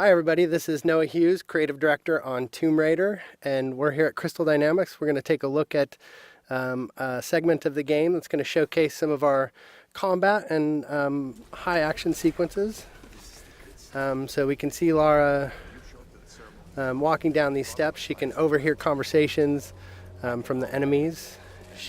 Hi everybody, this is Noah Hughes, Creative Director on Tomb Raider, and we're here at Crystal Dynamics. We're going to take a look at a segment of the game that's going to showcase some of our combat and high action sequences. So we can see Lara walking down these steps. She can overhear conversations from the enemies.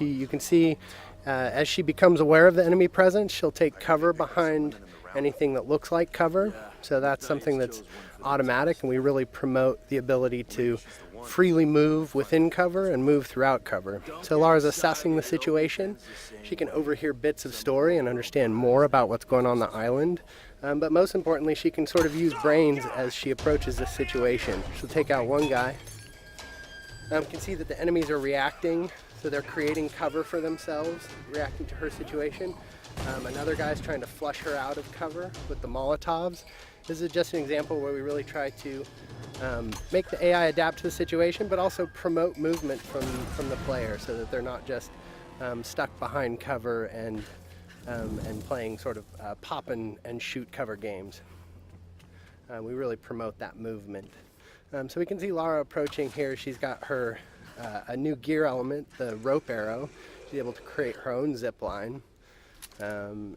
You can see as she becomes aware of the enemy presence, she'll take cover behind anything that looks like cover. So that's something that's automatic, and we really promote the ability to freely move within cover and move throughout cover. So Lara's assessing the situation. She can overhear bits of story and understand more about what's going on the island. But most importantly, she can sort of use brains as she approaches this situation. She'll take out one guy. You can see that the enemies are reacting, so they're creating cover for themselves, reacting to her situation. Another guy's trying to flush her out of cover with the Molotovs. This is just an example where we really try to make the AI adapt to the situation, but also promote movement from the player so that they're not just stuck behind cover and playing sort of pop and shoot cover games. We really promote that movement. So we can see Lara approaching here. She's got her a new gear element, the rope arrow. She's able to create her own zip line. And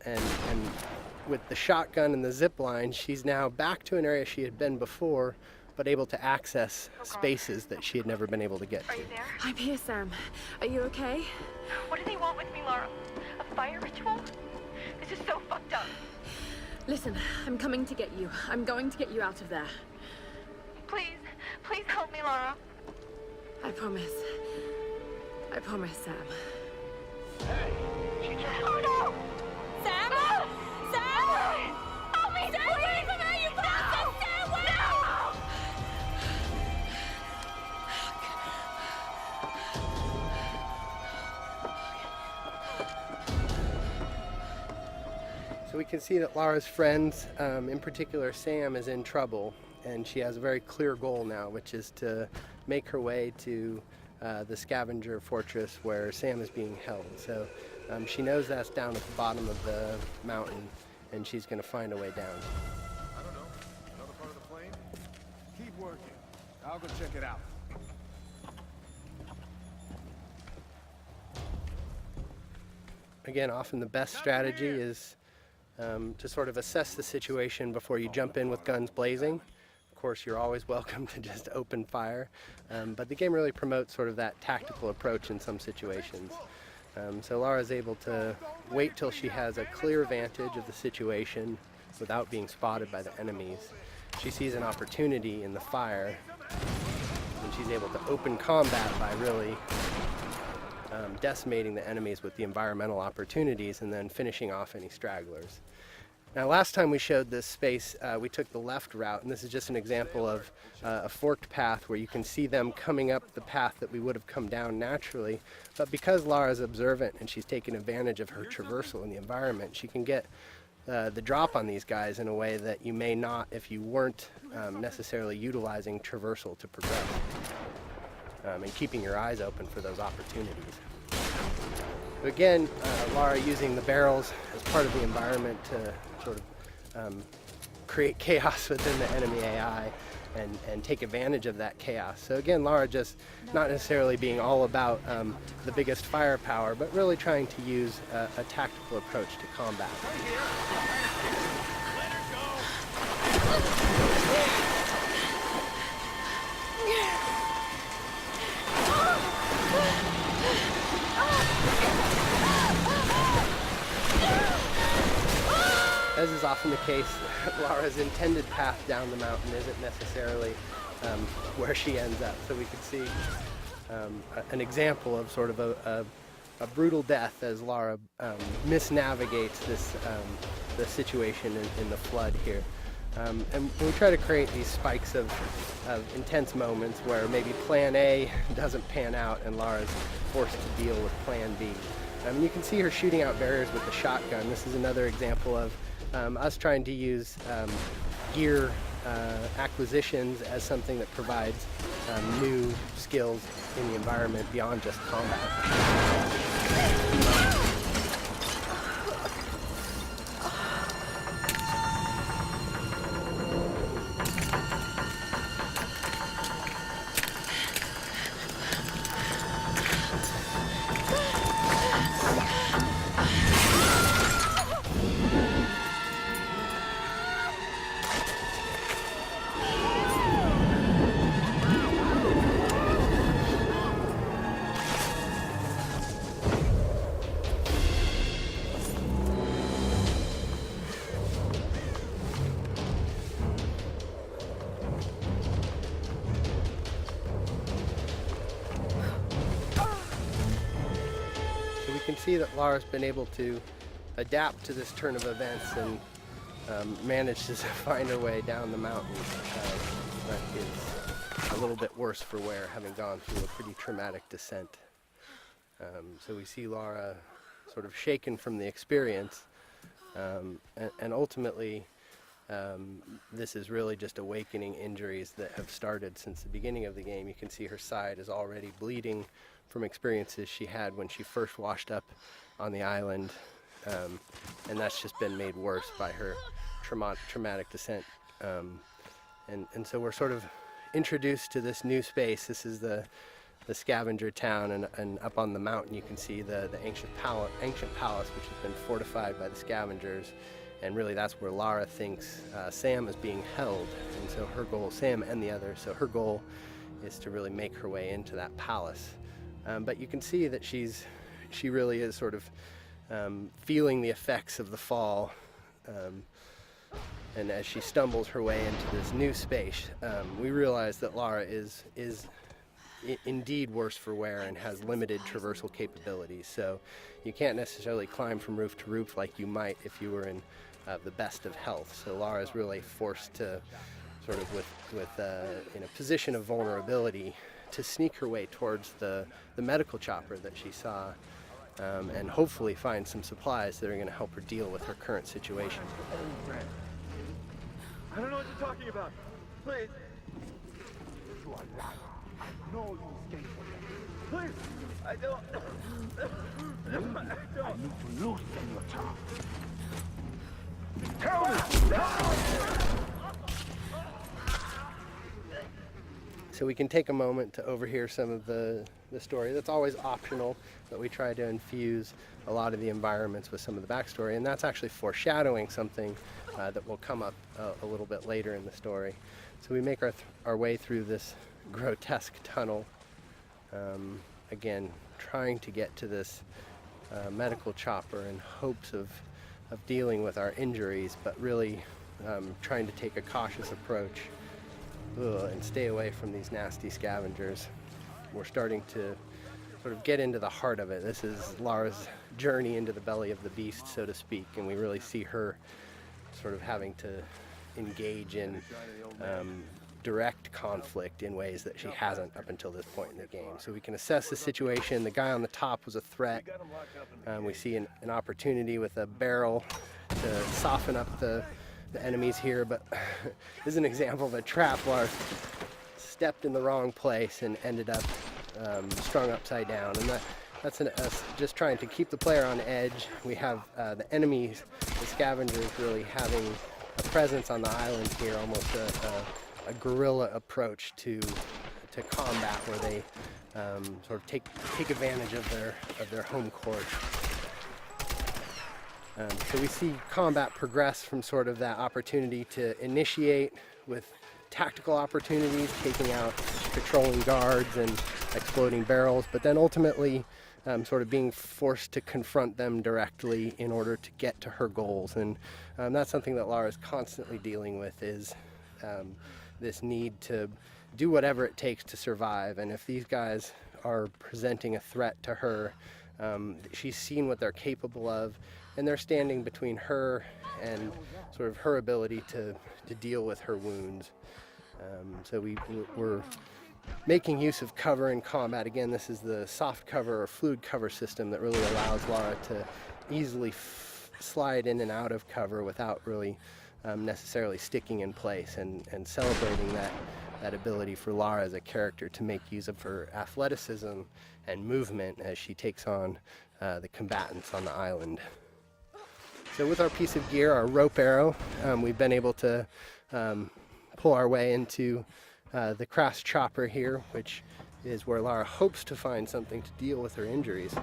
with the shotgun and the zip line, she's now back to an area she had been before, but able to access spaces that she had never been able to get to. Are you there? I'm here, Sam. Are you okay? What do they want with me, Lara? A fire ritual? This is so fucked up. Listen, I'm coming to get you. I'm going to get you out of there. Please, please help me, Lara. I promise. I promise, Sam. Oh no! Sam? No! Sam! Help me, Sam, please! wait for me, you bastard! Sam, wait! No! So we can see that Lara's friends, in particular Sam, is in trouble, and she has a very clear goal now, which is to make her way to the scavenger fortress where Sam is being held. So she knows that's down at the bottom of the mountain, and she's going to find a way down. I don't know. Another part of the plane? Keep working. I'll go check it out. Again, often the best strategy is to sort of assess the situation before you jump in with guns blazing. Of course, you're always welcome to just open fire, but the game really promotes sort of that tactical approach in some situations. So Lara's able to wait till she has a clear vantage of the situation without being spotted by the enemies. She sees an opportunity in the fire, and she's able to open combat by really decimating the enemies with the environmental opportunities and then finishing off any stragglers. Now, last time we showed this space, we took the left route, and this is just an example of a forked path where you can see them coming up the path that we would have come down naturally. But because Lara's observant and she's taking advantage of her traversal in the environment, she can get the drop on these guys in a way that you may not if you weren't necessarily utilizing traversal to progress and keeping your eyes open for those opportunities. Again, Lara using the barrels as part of the environment to sort of create chaos within the enemy AI and take advantage of that chaos. So again, Lara just not necessarily being all about the biggest firepower, but really trying to use a tactical approach to combat. As is often the case, Lara's intended path down the mountain isn't necessarily where she ends up. So we could see an example of sort of a brutal death as Lara misnavigates the situation in the flood here. And we try to create these spikes of intense moments where maybe plan A doesn't pan out and Lara's forced to deal with plan B. You can see her shooting out barriers with the shotgun. This is another example of us trying to use gear acquisitions as something that provides new skills in the environment beyond just combat. see that Lara's been able to adapt to this turn of events and managed to find her way down the mountain. That is a little bit worse for wear, having gone through a pretty traumatic descent. So we see Lara sort of shaken from the experience, and ultimately this is really just awakening injuries that have started since the beginning of the game. You can see her side is already bleeding from experiences she had when she first washed up on the island, and that's just been made worse by her traumatic descent. And so we're sort of introduced to this new space. This is the scavenger town, and up on the mountain you can see the ancient palace, which has been fortified by the scavengers, and really that's where Lara thinks Sam is being held. And so her goal, Sam and the others, so her goal is to really make her way into that palace. But you can see that she really is sort of feeling the effects of the fall, and as she stumbles her way into this new space, we realize that Lara is indeed worse for wear and has limited traversal capabilities. So you can't necessarily climb from roof to roof like you might if you were in the best of health. So Lara is really forced to sort of in a position of vulnerability to sneak her way towards the medical chopper that she saw, and hopefully find some supplies that are going to help her deal with her current situation. I don't know what you're talking about. Please. You are Lara. I know you escaped from them. Please. I don't. I need to loosen your tongue. Tell me! So we can take a moment to overhear some of the story. That's always optional, but we try to infuse a lot of the environments with some of the backstory, and that's actually foreshadowing something that will come up a little bit later in the story. So we make our way through this grotesque tunnel, again trying to get to this medical chopper in hopes of dealing with our injuries, but really trying to take a cautious approach and stay away from these nasty scavengers. We're starting to sort of get into the heart of it. This is Lara's journey into the belly of the beast, so to speak, and we really see her sort of having to engage in direct conflict in ways that she hasn't up until this point in the game. So we can assess the situation. The guy on the top was a threat. We see an opportunity with a barrel to soften up the enemies here, but this is an example of a trap. Lara stepped in the wrong place and ended up strung upside down, and that's us just trying to keep the player on edge. We have the enemies, the scavengers, really having a presence on the island here, almost a guerrilla approach to combat, where they sort of take advantage of their home court. So we see combat progress from sort of that opportunity to initiate with tactical opportunities, taking out patrolling guards and exploding barrels, but then ultimately sort of being forced to confront them directly in order to get to her goals. And that's something that Lara is constantly dealing with, is this need to do whatever it takes to survive. And if these guys are presenting a threat to her, she's seen what they're capable of, and they're standing between her and sort of her ability to deal with her wounds. So we're making use of cover in combat. Again, this is the soft cover or fluid cover system that really allows Lara to easily slide in and out of cover without really necessarily sticking in place, and celebrating that ability for Lara as a character to make use of her athleticism and movement as she takes on the combatants on the island. So with our piece of gear, our rope arrow, we've been able to pull our way into the crass chopper here, which is where Lara hopes to find something to deal with her injuries.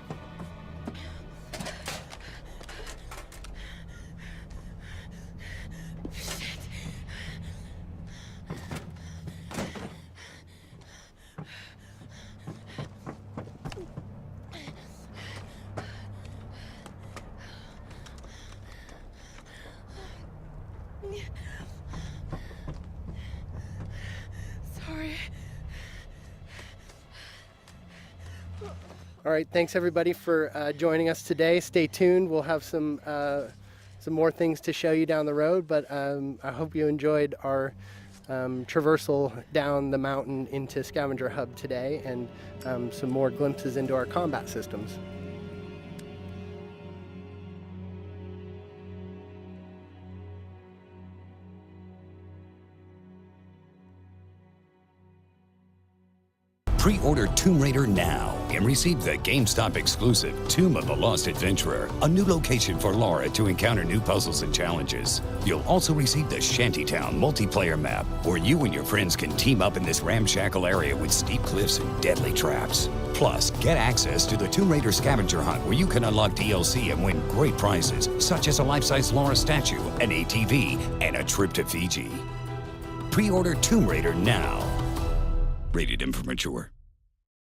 All right, thanks everybody for joining us today. Stay tuned. We'll have some more things to show you down the road, but I hope you enjoyed our traversal down the mountain into Scavenger Hub today, and some more glimpses into our combat systems. Pre-order Tomb Raider now and receive the GameStop exclusive Tomb of the Lost Adventurer, a new location for Lara to encounter new puzzles and challenges. You'll also receive the Shantytown multiplayer map, where you and your friends can team up in this ramshackle area with steep cliffs and deadly traps. Plus, get access to the Tomb Raider scavenger hunt, where you can unlock DLC and win great prizes, such as a life-size Lara statue, an ATV, and a trip to Fiji. Pre-order Tomb Raider now. Rated M for mature.